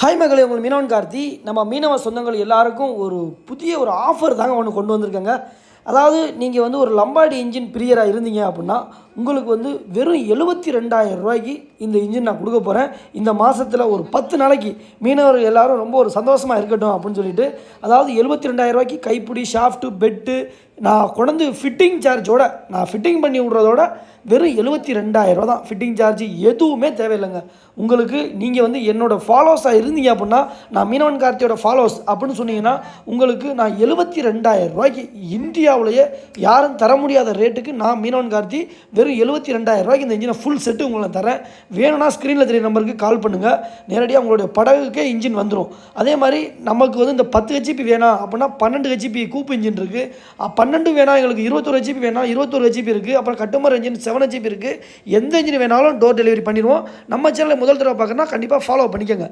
Hi மகளே, உங்கள் மீனவன் கார்த்தி. நம்ம மீனவ சொந்தங்கள் எல்லாருக்கும் ஒரு புதிய ஆஃபர் தாங்க ஒன்று கொண்டு வந்திருக்கேங்க. அதாவது நீங்கள் ஒரு லம்பாடி இன்ஜின் பிரியராக இருந்தீங்க அப்படின்னா உங்களுக்கு வெறும் 72,000 ரூபாய்க்கு இந்த இன்ஜின் நான் கொடுக்க போகிறேன். இந்த மாதத்தில் ஒரு 10 நாளைக்கு மீனவர்கள் எல்லோரும் ரொம்ப சந்தோஷமாக இருக்கட்டும் அப்படின்னு சொல்லிட்டு, அதாவது 72,000 ரூபாய்க்கு கைப்பிடி, ஷாஃப்ட்டு, பெட்டு நான் கொண்டு ஃபிட்டிங் சார்ஜோட நான் ஃபிட்டிங் பண்ணி விட்றதோட வெறும் 72,000 ரூபா தான். ஃபிட்டிங் சார்ஜ் எதுவுமே தேவையில்லைங்க. உங்களுக்கு நீங்கள் என்னோடய ஃபாலோவர்ஸாக இருந்தீங்க அப்படின்னா, நான் மீனவன் கார்த்தியோட ஃபாலோவர்ஸ் அப்படின்னு சொன்னீங்கன்னா உங்களுக்கு நான் 72,000 ரூபாய்க்கு இந்தியாவிலேயே யாரும் தர முடியாத ரேட்டுக்கு நான் மீனவன் கார்த்தி வெறும் 72,000 ரூபாய்க்கு இந்த இன்ஜினை ஃபுல் செட்டு உங்களுக்கு தரேன். வேணும்னா ஸ்க்ரீனில் தெரிய நம்பருக்கு கால் பண்ணுங்கள். நேரடியாக உங்களுடைய படகுக்கே இன்ஜின் வந்துடும். அதே மாதிரி நமக்கு இந்த 10 ஹெச்பி வேணாம் அப்படின்னா 12 ஹெச்பி கூப்பு இன்ஜின் இருக்குது. 12 வேணாம் எங்களுக்கு 21 ஹெச்பி வேணாம் 21 ஹெச்பி இருக்குது. அப்புறம் கட்டுமர் இன்ஜின் 7 ஹெச்பி இருக்குது. எந்த இன்ஜின் வேணாலும் டோர் டெலிவரி பண்ணிடுவோம். நம்ம சேனலை முதல் தடவை பார்க்கணுன்னா கண்டிப்பாக ஃபாலோ பண்ணிக்கோங்க.